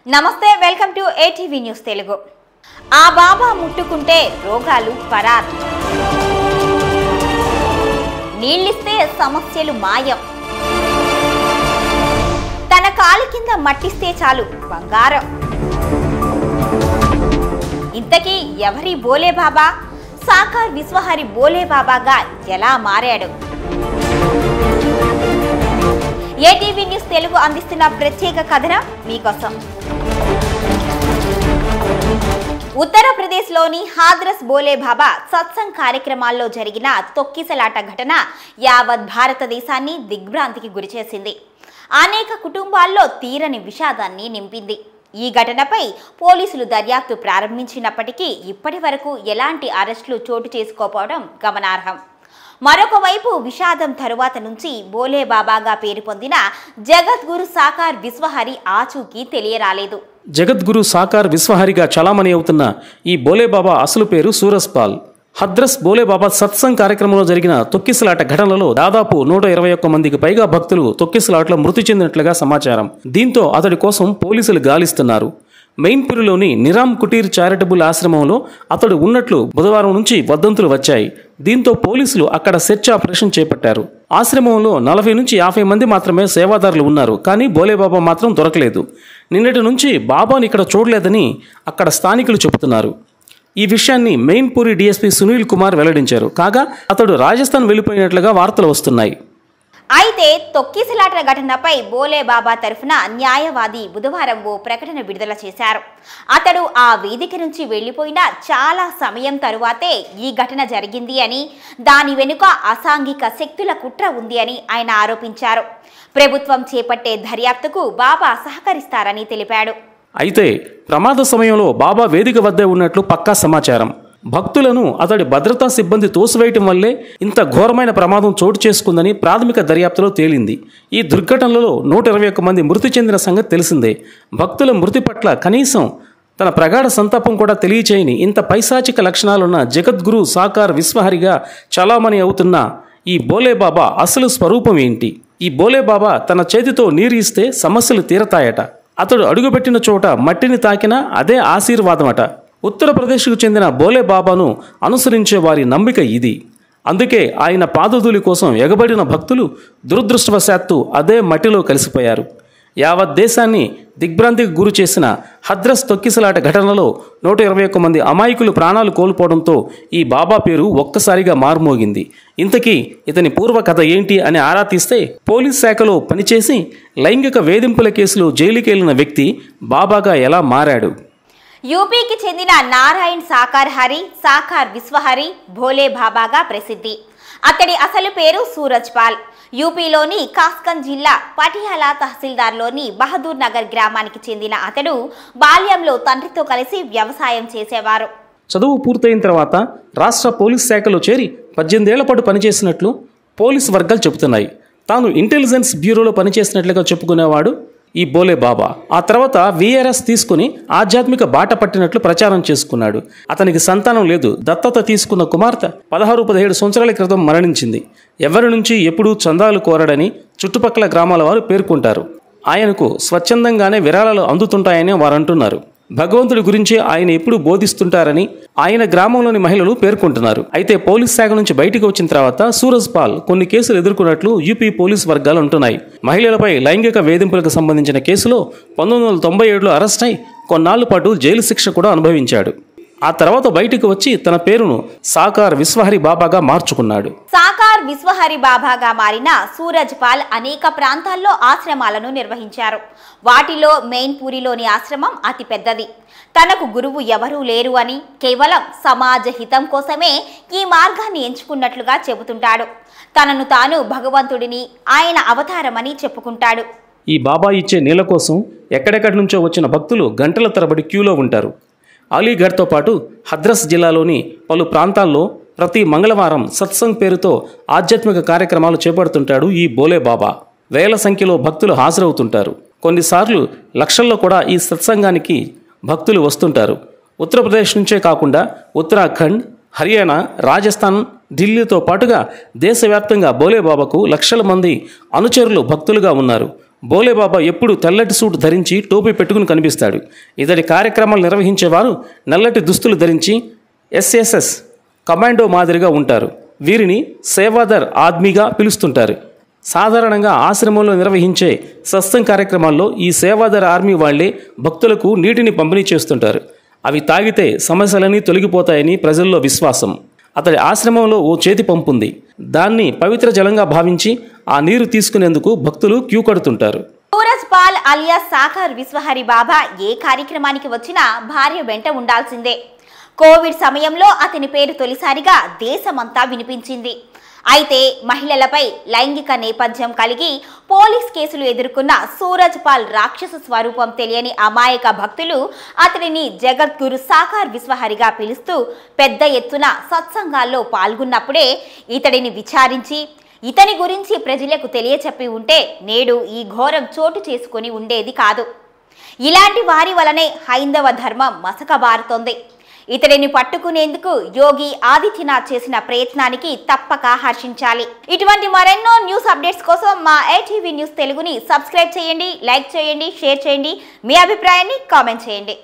నమస్తే, welcome to ATV news Telugu. ఆ బాబా ముట్టుకుంటే రోగాలు పరారు, నీళ్ళిస్తే సమస్యలు మాయం, తన కాలి కింద మట్టిస్తే చాలు బంగారం. ఇంతకీ ఎవరి బోలే బాబా? సాకార్ విశ్వహరి బోలే బాబాగా ఎలా మారాడు? ఏటీవీ న్యూస్ తెలుగు అందిస్తున్న ప్రత్యేక కథనం మీకోసం. ఉత్తరప్రదేశ్లోని హాథ్రస్ బోలే బాబా సత్సంగ్ కార్యక్రమాల్లో జరిగిన తొక్కిసలాట ఘటన యావత్ భారతదేశాన్ని దిగ్భ్రాంతికి గురిచేసింది. అనేక కుటుంబాల్లో తీరని విషాదాన్ని నింపింది. ఈ ఘటనపై పోలీసులు దర్యాప్తు ప్రారంభించినప్పటికీ ఇప్పటి వరకు ఎలాంటి అరెస్టులు చోటు చేసుకోకపోవడం గమనార్హం. మరొక వైపు విషాదం తరువాత నుంచి బోలే బాబాగా పేరు పొందిన జగద్గురు సాకార్ విశ్వహరి ఆచూకీ తెలియరాలేదు. జగద్గురు సాకార్ విశ్వహరిగా చలామణి అవుతున్న ఈ బోలే బాబా అసలు పేరు సూరజ్పాల్. హద్రస్ బోలే బాబా సత్సంగ్ కార్యక్రమంలో జరిగిన తొక్కిసలాట ఘటనలో దాదాపు 121 మందికి పైగా భక్తులు తొక్కిసలాటలో మృతి చెందినట్లుగా సమాచారం. దీంతో అతడి కోసం పోలీసులు గాలిస్తున్నారు. మెయిన్పురిలోని నిరామ్ కుటీర్ చారిటబుల్ ఆశ్రమంలో అతడు ఉన్నట్లు బుధవారం నుంచి వదంతులు వచ్చాయి. దీంతో పోలీసులు అక్కడ సెర్చ్ ఆపరేషన్ చేపట్టారు. ఆశ్రమంలో 40 నుంచి 50 మంది మాత్రమే సేవాదారులు ఉన్నారు. కానీ బోలేబాబా మాత్రం దొరకలేదు. నిన్నటి నుంచి బాబాని ఇక్కడ చూడలేదని అక్కడ స్థానికులు చెబుతున్నారు. ఈ విషయాన్ని మెయిన్పురి డీఎస్పీ సునీల్ కుమార్ వెల్లడించారు. కాగా అతడు రాజస్థాన్ వెళ్ళిపోయినట్లుగా వార్తలు వస్తున్నాయి. అయితే తొక్కిసలాట ఘటనపై బోలే బాబా తరఫున న్యాయవాది బుధవారం ఓ ప్రకటన విడుదల చేశారు. అతడు ఆ వేదిక నుంచి వెళ్లిపోయిన చాలా సమయం తరువాతే ఈ ఘటన జరిగింది అని, దాని వెనుక అసాంఘిక శక్తుల కుట్ర ఉంది అని ఆయన ఆరోపించారు. ప్రభుత్వం చేపట్టే దర్యాప్తుకు బాబా సహకరిస్తారని తెలిపాడు. అయితే ప్రమాద సమయంలో బాబా వేదిక వద్దే ఉన్నట్లు పక్కా సమాచారం. భక్తులను అతడి భద్రతా సిబ్బంది తోసివేయటం వల్లే ఇంత ఘోరమైన ప్రమాదం చోటు చేసుకుందని ప్రాథమిక దర్యాప్తులో తేలింది. ఈ దుర్ఘటనలో 121 మంది మృతి చెందిన సంగతి తెలిసిందే. భక్తుల మృతి పట్ల కనీసం తన ప్రగాఢ సంతాపం కూడా తెలియచేయని ఇంత పైశాచిక లక్షణాలున్న జగద్గురు సాకార్ విశ్వహరిగా చలామణి అవుతున్న ఈ బోలే బాబా అసలు స్వరూపం ఏంటి? ఈ బోలే బాబా తన చేతితో నీరు ఇస్తే సమస్యలు తీరతాయట. అతడు అడుగుపెట్టిన చోట మట్టిని తాకినా అదే ఆశీర్వాదమట. ఉత్తరప్రదేశ్కు చెందిన బోలే బాబాను అనుసరించే వారి నమ్మిక ఇది. అందుకే ఆయన పాదధూళి కోసం ఎగబడిన భక్తులు దురదృష్టవశాత్తు అదే మట్టిలో కలిసిపోయారు. యావత్ దేశాన్ని దిగ్భ్రాంతికి గురి చేసిన హద్రస్ తొక్కిసలాట ఘటనలో 121 మంది అమాయకులు ప్రాణాలు కోల్పోవడంతో ఈ బాబా పేరు ఒక్కసారిగా మారుమోగింది. ఇంతకీ ఇతని పూర్వ కథ ఏంటి అని ఆరా తీస్తే, పోలీస్ శాఖలో పనిచేసి లైంగిక వేధింపుల కేసులో జైలుకెళ్లిన వ్యక్తి బాబాగా ఎలా మారాడు? యూపీకి చెందిన నారాయణ్ సాకార్ హరి, సాకార్ విశ్వహరి భోలే బాబాగా ప్రసిద్ధి. అతడి అసలు పేరు సూరజ్పాల్. యూపీలోని కాస్గంజ్ జిల్లా పటియాలా తహసీల్దార్లోని బహదూర్ నగర్ గ్రామానికి చెందిన అతడు బాల్యంలో తండ్రితో కలిసి వ్యవసాయం చేసేవారు. చదువు పూర్తయిన తర్వాత రాష్ట్ర పోలీస్ శాఖలో చేరి 18 ఏళ్ల పాటు పనిచేసినట్లు పోలీసు వర్గాలు చెబుతున్నాయి. తాను ఇంటెలిజెన్స్ బ్యూరోలో పనిచేసినట్లుగా చెప్పుకునేవాడు ఈ బోలే బాబా. ఆ తర్వాత VRS తీసుకుని ఆధ్యాత్మిక బాట పట్టినట్లు ప్రచారం చేసుకున్నాడు. అతనికి సంతానం లేదు. దత్తత తీసుకున్న కుమార్తె 16-17 సంవత్సరాల క్రితం మరణించింది. ఎవరి నుంచి ఎప్పుడూ చందాలు కోరడని చుట్టుపక్కల గ్రామాల వారు పేర్కొంటారు. ఆయనకు స్వచ్ఛందంగానే విరాళాలు అందుతుంటాయని వారు అంటున్నారు. భగవంతుడి గురించి ఆయన ఎప్పుడు బోధిస్తుంటారని ఆయన గ్రామంలోని మహిళలు పేర్కొంటున్నారు. అయితే పోలీస్ శాఖ నుంచి బయటకు వచ్చిన తర్వాత సూరజ్పాల్ కొన్ని కేసులు ఎదుర్కొన్నట్లు యూపీ పోలీసు వర్గాలు అంటున్నాయి. మహిళలపై లైంగిక వేధింపులకు సంబంధించిన కేసులో 1997లో అరెస్ట్ అయి కొన్నాళ్ల పాటు జైలు శిక్ష కూడా అనుభవించాడు. ఆ తర్వాత బయటకు వచ్చి తన పేరును సాకార్ విశ్వహరి బాబాగా మార్చుకున్నాడు. సాకార్ విశ్వహరి బాబాగా మారిన సూరజ్పాల్ అనేక ప్రాంతాల్లో ఆశ్రమాలను నిర్వహించారు. వాటిలో మెయిన్పూరిలోని ఆశ్రమం అతి పెద్దది. తనకు గురువు ఎవరూ లేరు అని, కేవలం సమాజ హితం కోసమే ఈ మార్గాన్ని ఎంచుకున్నట్లుగా చెబుతుంటాడు. తనను తాను భగవంతుడిని, ఆయన అవతారమని చెప్పుకుంటాడు. ఈ బాబా ఇచ్చే నీళ్ల కోసం ఎక్కడెక్కడి నుంచో వచ్చిన భక్తులు గంటల తరబడి క్యూలో ఉంటారు. అలీగఢ్తో పాటు హద్రస్ జిల్లాలోని పలు ప్రాంతాల్లో ప్రతి మంగళవారం సత్సంగ్ పేరుతో ఆధ్యాత్మిక కార్యక్రమాలు చేపడుతుంటాడు ఈ బోలే బాబా. వేల సంఖ్యలో భక్తులు హాజరవుతుంటారు. కొన్నిసార్లు లక్షల్లో కూడా ఈ సత్సంగానికి భక్తులు వస్తుంటారు. ఉత్తరప్రదేశ్ నుంచే కాకుండా ఉత్తరాఖండ్, హర్యానా, రాజస్థాన్, ఢిల్లీతో పాటుగా దేశవ్యాప్తంగా బోలే బాబాకు లక్షల మంది అనుచరులు భక్తులుగా ఉన్నారు. బోలేబాబా ఎప్పుడు తెల్లటి సూట్ ధరించి టోపీ పెట్టుకుని కనిపిస్తాడు. ఇతడి కార్యక్రమాలు నిర్వహించేవారు నల్లటి దుస్తులు ధరించి ఎస్ఎస్ఎస్ కమాండో మాదిరిగా ఉంటారు. వీరిని సేవాదర్ ఆద్మీగా పిలుస్తుంటారు. సాధారణంగా ఆశ్రమంలో నిర్వహించే సత్సంగ్ కార్యక్రమాల్లో ఈ సేవాదర్ ఆర్మీ వాళ్లే భక్తులకు నీటిని పంపిణీ చేస్తుంటారు. అవి తాగితే సమస్యలన్నీ తొలగిపోతాయని ప్రజల్లో విశ్వాసం. అతడి ఆశ్రమంలో ఓ చేతి పంపు ఉంది. దాన్ని పవిత్ర జలంగా భావించి ఆ నీరు తీసుకునేందుకు భక్తులు క్యూ కడుతుంటారు. Suraj Paul alias soccer Vishwahari బాబా ఏ కార్యక్రమానికి వచ్చినా భార్య వెంట ఉండాల్సిందే. కోవిడ్ సమయంలో అతని పేరు తొలిసారిగా దేశమంతా వినిపించింది. అయితే మహిళలపై లైంగిక నేపథ్యం కలిగి పోలీస్ కేసులు ఎదుర్కొన్న సూరజ్ పాల్ రాక్షస స్వరూపం తెలియని అమాయక భక్తులు అతడిని జగద్గురు సాకార్ విశ్వహరిగా పిలుస్తూ పెద్ద ఎత్తున సత్సంగాల్లో పాల్గొన్నప్పుడే ఇతడిని విచారించి ఇతని గురించి ప్రజలకు తెలియచెప్పి ఉంటే నేడు ఈ ఘోరం చోటు చేసుకుని ఉండేది కాదు. ఇలాంటి వారి వలనే హైందవ ధర్మం మసకబారుతోంది. ఇతడిని పట్టుకునేందుకు యోగి ఆదిత్యనాథ్ చేసిన ప్రయత్నానికి తప్పక హర్షించాలి. ఇటువంటి మరెన్నో న్యూస్ అప్డేట్స్ కోసం మా ATV న్యూస్ తెలుగుని సబ్స్క్రైబ్ చేయండి, లైక్ చేయండి, షేర్ చేయండి. మీ అభిప్రాయాన్ని కామెంట్ చేయండి.